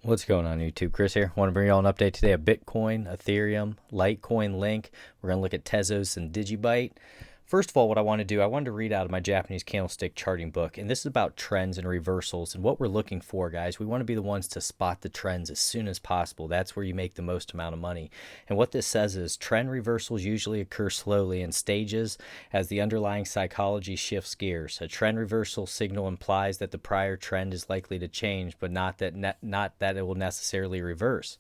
What's going on YouTube? Chris here. Want to bring you all an update today of Bitcoin, Ethereum, Litecoin Link. We're going to look at Tezos and Digibyte. First of all, what I want to do, I wanted to read out of my Japanese candlestick charting book, and this is about trends and reversals and what we're looking for, guys. We want to be the ones to spot the trends as soon as possible. That's where you make the most amount of money. And what this says is trend reversals usually occur slowly in stages as the underlying psychology shifts gears. A trend reversal signal implies that the prior trend is likely to change, but not that it will necessarily reverse.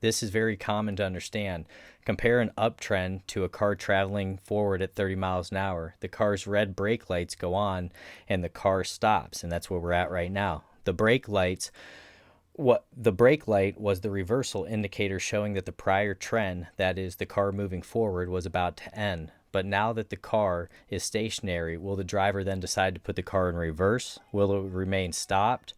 This is very common to understand. Compare an uptrend to a car traveling forward at 30 miles an hour. The car's red brake lights go on and the car stops, and that's where we're at right now. The brake light was the reversal indicator showing that the prior trend, that is the car moving forward, was about to end. But now that the car is stationary, will the driver then decide to put the car in reverse? Will it remain stopped?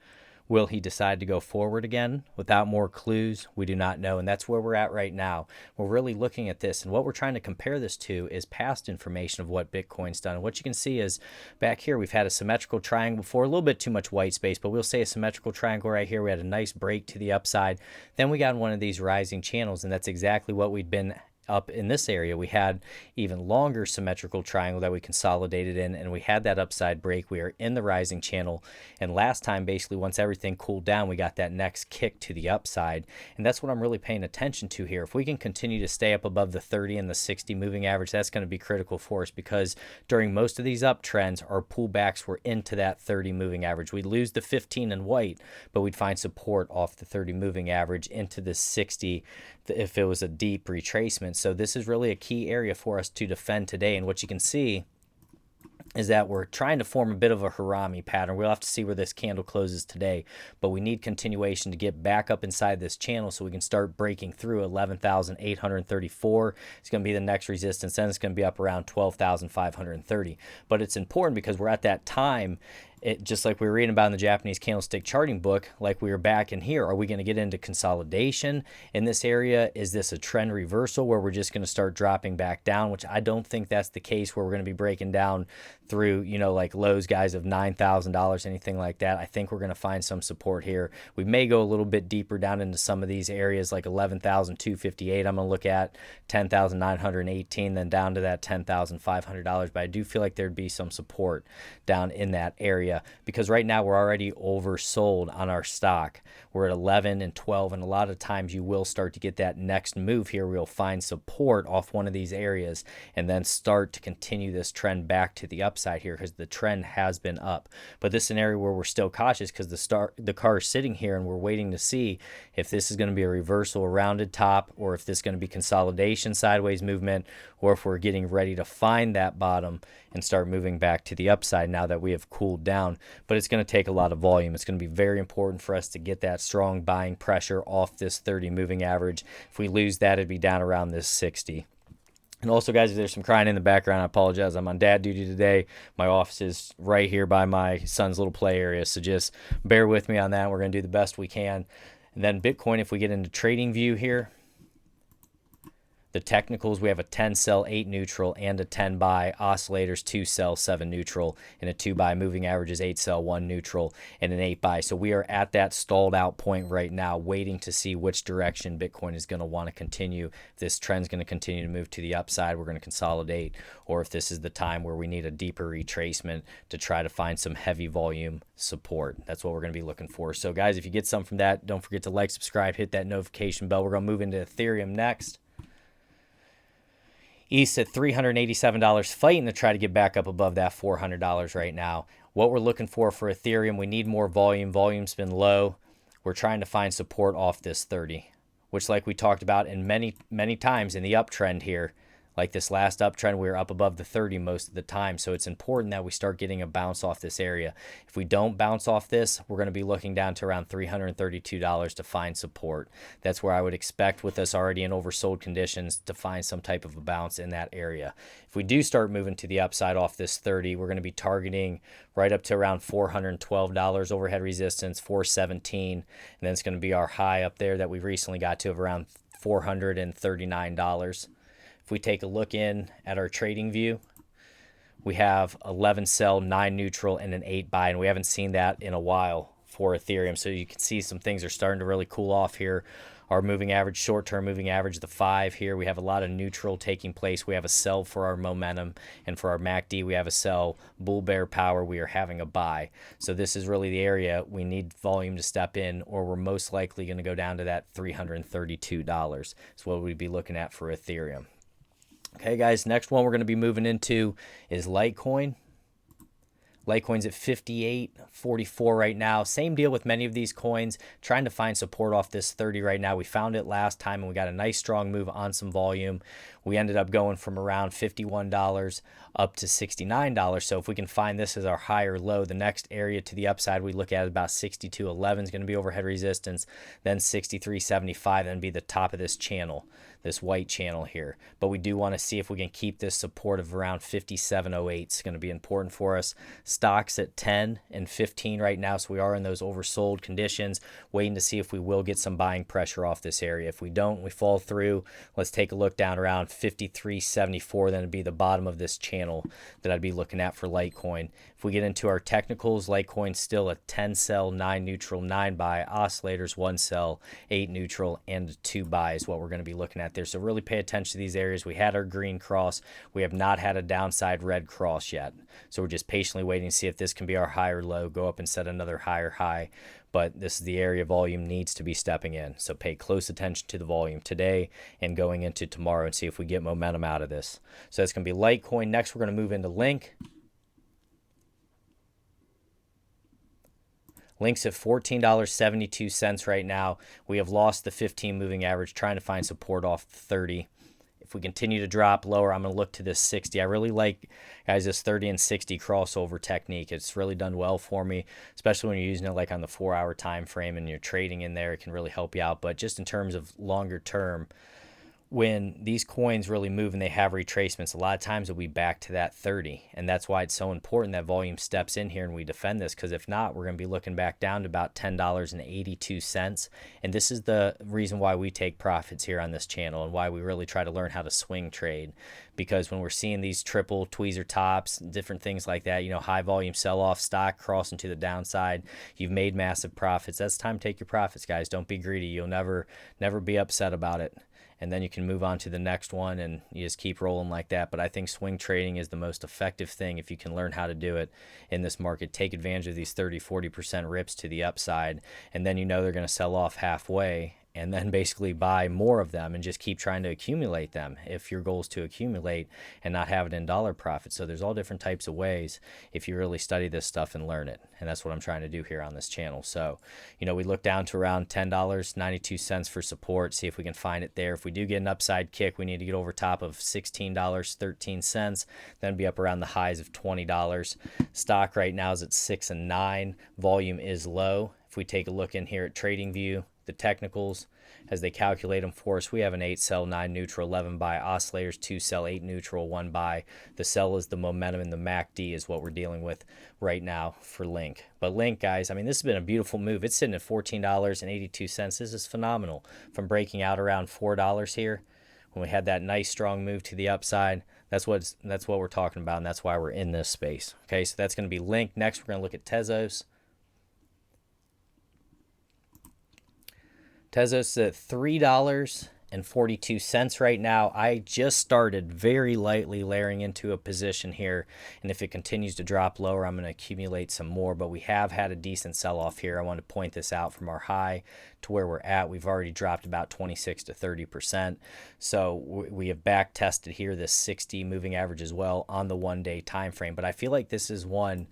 Will he decide to go forward again? Without more clues, we do not know. And that's where we're at right now. We're really looking at this. And what we're trying to compare this to is past information of what Bitcoin's done. And what you can see is back here, we've had a symmetrical triangle before, a little bit too much white space, but we'll say a symmetrical triangle right here. We had a nice break to the upside. Then we got one of these rising channels, and that's exactly what we'd been up in this area. We had even longer symmetrical triangle that we consolidated in, and we had that upside break. We are in the rising channel, and last time, basically, once everything cooled down, we got that next kick to the upside, and that's what I'm really paying attention to here. If we can continue to stay up above the 30 and the 60 moving average, that's going to be critical for us, because during most of these uptrends, our pullbacks were into that 30 moving average. We'd lose the 15 in white, but we'd find support off the 30 moving average into the 60 if it was a deep retracement. So this is really a key area for us to defend today. And what you can see is that we're trying to form a bit of a Harami pattern. We'll have to see where this candle closes today, but we need continuation to get back up inside this channel so we can start breaking through 11,834. It's going to be the next resistance, then it's going to be up around 12,530. But it's important because we're at that time, just like we were reading about in the Japanese candlestick charting book, like we were back in here. Are we going to get into consolidation in this area? Is this a trend reversal where we're just going to start dropping back down, which I don't think that's the case, where we're going to be breaking down through, like lows, guys, of $9,000, anything like that. I think we're going to find some support here. We may go a little bit deeper down into some of these areas, like 11,258. I'm going to look at 10,918, then down to that $10,500. But I do feel like there'd be some support down in that area, because right now we're already oversold on our stock. We're at 11 and 12, and a lot of times you will start to get that next move here where you'll find support off one of these areas and then start to continue this trend back to the upside here, because the trend has been up. But this is an area where we're still cautious, because the car is sitting here and we're waiting to see if this is going to be a reversal, a rounded top, or if this is going to be consolidation, sideways movement, or if we're getting ready to find that bottom and start moving back to the upside now that we have cooled down. But it's going to take a lot of volume. It's going to be very important for us to get that strong buying pressure off this 30 moving average. If we lose that, it'd be down around this 60. And also, guys, if there's some crying in the background, I apologize. I'm on dad duty today. My office is right here by my son's little play area, so just bear with me on that. We're going to do the best we can. And then Bitcoin, if we get into trading view here, the technicals, we have a 10 sell, 8 neutral, and a 10 buy. Oscillators, 2 sell, 7 neutral, and a 2 buy. Moving averages, 8 sell, 1 neutral, and an 8 buy. So we are at that stalled out point right now, waiting to see which direction Bitcoin is going to want to continue. If this trend is going to continue to move to the upside, we're going to consolidate, or if this is the time where we need a deeper retracement to try to find some heavy volume support. That's what we're going to be looking for. So guys, if you get some from that, don't forget to like, subscribe, hit that notification bell. We're going to move into Ethereum next. ETH at $387, fighting to try to get back up above that $400 right now. What we're looking for Ethereum, we need more volume. Volume's been low. We're trying to find support off this 30, which, like we talked about in many times in the uptrend here, like this last uptrend, we were up above the 30 most of the time. So it's important that we start getting a bounce off this area. If we don't bounce off this, we're going to be looking down to around $332 to find support. That's where I would expect, with us already in oversold conditions, to find some type of a bounce in that area. If we do start moving to the upside off this 30, we're going to be targeting right up to around $412 overhead resistance, 417, and then it's going to be our high up there that we recently got to of around $439. If we take a look in at our trading view, we have 11 sell, 9 neutral, and an 8 buy, and we haven't seen that in a while for Ethereum. So you can see some things are starting to really cool off here. Our moving average, short-term moving average, the 5 here, we have a lot of neutral taking place. We have a sell for our momentum, and for our MACD, we have a sell. Bull bear power, we are having a buy. So this is really the area we need volume to step in, or we're most likely going to go down to that $332. That's what we'd be looking at for Ethereum. Okay, guys, next one we're going to be moving into is Litecoin. Litecoin's at 58.44 right now. Same deal with many of these coins. Trying to find support off this 30 right now. We found it last time and we got a nice strong move on some volume. We ended up going from around $51 up to $69. So if we can find this as our higher low, the next area to the upside we look at is about 62.11 is going to be overhead resistance. Then 63.75 then be the top of this channel, this white channel here. But we do want to see if we can keep this support of around 57.08. It's going to be important for us. Stocks at 10 and 15 right now, so we are in those oversold conditions, waiting to see if we will get some buying pressure off this area. If we don't, we fall through. Let's take a look down around 53.74, then it'd be the bottom of this channel that I'd be looking at for Litecoin. If we get into our technicals, Litecoin's still a 10 sell, 9 neutral, 9 buy, oscillators 1 sell, 8 neutral, and 2 buy is what we're going to be looking at there. So really pay attention to these areas. We had our green cross. We have not had a downside red cross yet. So we're just patiently waiting to see if this can be our higher low, go up and set another higher high. But this is the area volume needs to be stepping in. So pay close attention to the volume today and going into tomorrow and see if we get momentum out of this. So that's going to be Litecoin. Next, we're going to move into Link. Link's at $14.72 right now. We have lost the 15 moving average, trying to find support off the 30. If we continue to drop lower, I'm going to look to this 60. I really like, guys, this 30 and 60 crossover technique. It's really done well for me, especially when you're using it like on the 4-hour time frame and you're trading in there. It can really help you out. But just in terms of longer term, when these coins really move and they have retracements, a lot of times it'll be back to that 30. And that's why it's so important that volume steps in here and we defend this, because if not, we're going to be looking back down to about $10.82. And this is the reason why we take profits here on this channel and why we really try to learn how to swing trade. Because when we're seeing these triple tweezer tops, different things like that, high volume sell-off, stock crossing to the downside, you've made massive profits. That's time to take your profits, guys. Don't be greedy. You'll never be upset about it. And then you can move on to the next one and you just keep rolling like that. But I think swing trading is the most effective thing if you can learn how to do it in this market. Take advantage of these 30-40% rips to the upside, and then they're going to sell off halfway, and then basically buy more of them and just keep trying to accumulate them if your goal is to accumulate and not have it in dollar profit. So there's all different types of ways if you really study this stuff and learn it. And that's what I'm trying to do here on this channel. So, we look down to around $10.92 for support, see if we can find it there. If we do get an upside kick, we need to get over top of $16.13, then be up around the highs of $20. Stock right now is at 6 and 9. Volume is low. If we take a look in here at TradingView, the technicals, as they calculate them for us, we have an 8 sell, 9 neutral, 11 buy, oscillators 2 sell, 8 neutral, 1 buy. The sell is the momentum, and the MACD is what we're dealing with right now for Link. But Link, guys, this has been a beautiful move. It's sitting at $14.82. This is phenomenal. From breaking out around $4 here, when we had that nice strong move to the upside, that's what we're talking about, and that's why we're in this space. Okay, so that's going to be Link. Next, we're going to look at Tezos. Tezos is at $3.42 right now. I just started very lightly layering into a position here, and if it continues to drop lower, I'm going to accumulate some more, but we have had a decent sell-off here. I want to point this out from our high to where we're at. We've already dropped about 26 to 30%. So we have back tested here this 60 moving average as well on the 1-day time frame, but I feel like this is one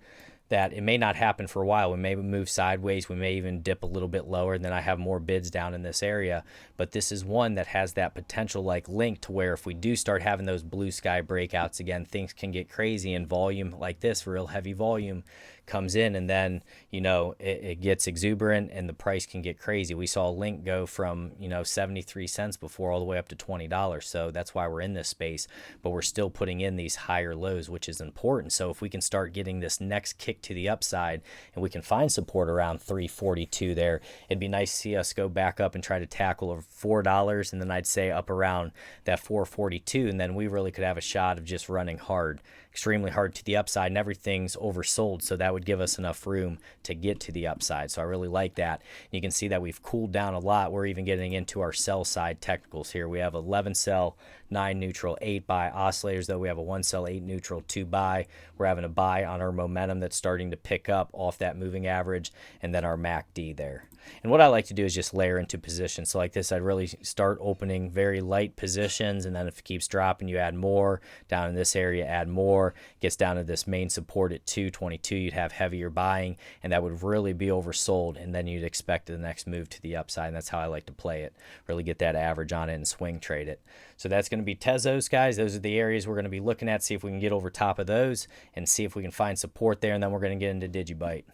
that it may not happen for a while. We may move sideways. We may even dip a little bit lower, and then I have more bids down in this area. But this is one that has that potential like Link to where if we do start having those blue sky breakouts again, things can get crazy, and volume like this, real heavy volume, comes in, and then it gets exuberant and the price can get crazy. We saw Link go from 73 cents before all the way up to $20. So that's why we're in this space, but we're still putting in these higher lows, which is important. So if we can start getting this next kick to the upside and we can find support around 342 there, it'd be nice to see us go back up and try to tackle over $4, and then I'd say up around that 442, and then we really could have a shot of just running hard, extremely hard to the upside, and everything's oversold. So that would would give us enough room to get to the upside. So I really like that. You can see that we've cooled down a lot. We're even getting into our sell side technicals here. We have 11 sell, 9 neutral, 8 buy oscillators, though we have a 1 sell, 8 neutral, 2 buy. We're having a buy on our momentum that's starting to pick up off that moving average, and then our MACD there. And what I like to do is just layer into positions. So like this, I'd really start opening very light positions, and then if it keeps dropping, you add more. Down in this area, add more. Gets down to this main support at 222, you'd have heavier buying, and that would really be oversold, and then you'd expect the next move to the upside, and that's how I like to play it. Really get that average on it and swing trade it. So that's going to be Tezos, guys. Those are the areas we're going to be looking at, see if we can get over top of those and see if we can find support there, and then we're going to get into Digibyte.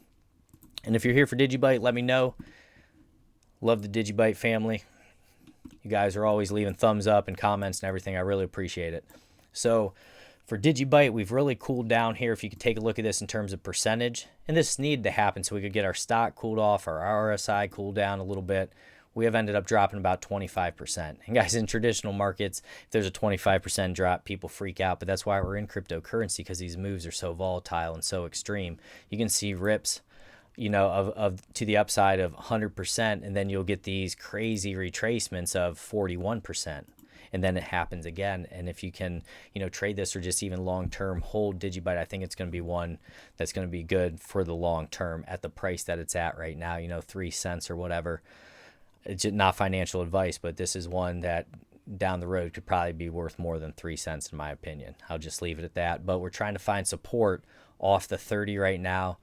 And if you're here for Digibyte, let me know. Love the Digibyte family. You guys are always leaving thumbs up and comments and everything. I really appreciate it. So for Digibyte, we've really cooled down here. If you could take a look at this in terms of percentage, and this needed to happen so we could get our stock cooled off, our RSI cooled down a little bit. We have ended up dropping about 25%. And guys, in traditional markets, if there's a 25% drop, people freak out. But that's why we're in cryptocurrency, because these moves are so volatile and so extreme. You can see rips, you know, of to the upside of 100%, and then you'll get these crazy retracements of 41%. And then it happens again. And if you can, you know, trade this or just even long-term hold Digibyte, I think it's going to be one that's going to be good for the long term at the price that it's at right now, you know, 3 cents or whatever. It's not financial advice, but this is one that down the road could probably be worth more than 3 cents in my opinion. I'll just leave it at that. But we're trying to find support off the 30 right now.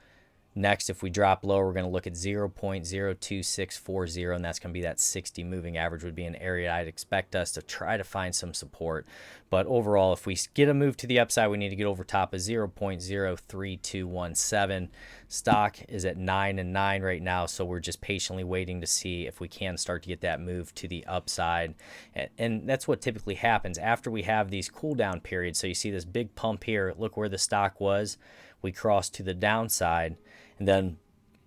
Next, if we drop lower, we're going to look at 0.02640, and that's going to be that 60 moving average would be an area I'd expect us to try to find some support. But overall, if we get a move to the upside, we need to get over top of 0.03217. Stock is at 9 and 9 right now, so we're just patiently waiting to see if we can start to get that move to the upside. And that's what typically happens after we have these cool down periods. So you see this big pump here. Look where the stock was. We crossed to the downside, and then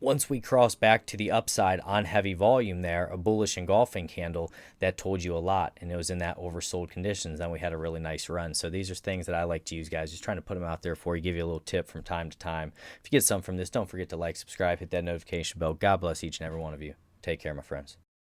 once we cross back to the upside on heavy volume there, a bullish engulfing candle, that told you a lot, and it was in that oversold conditions. Then we had a really nice run. So these are things that I like to use, guys, just trying to put them out there for you, give you a little tip from time to time. If you get some from this, don't forget to like, subscribe, hit that notification bell. God bless each and every one of you. Take care, my friends.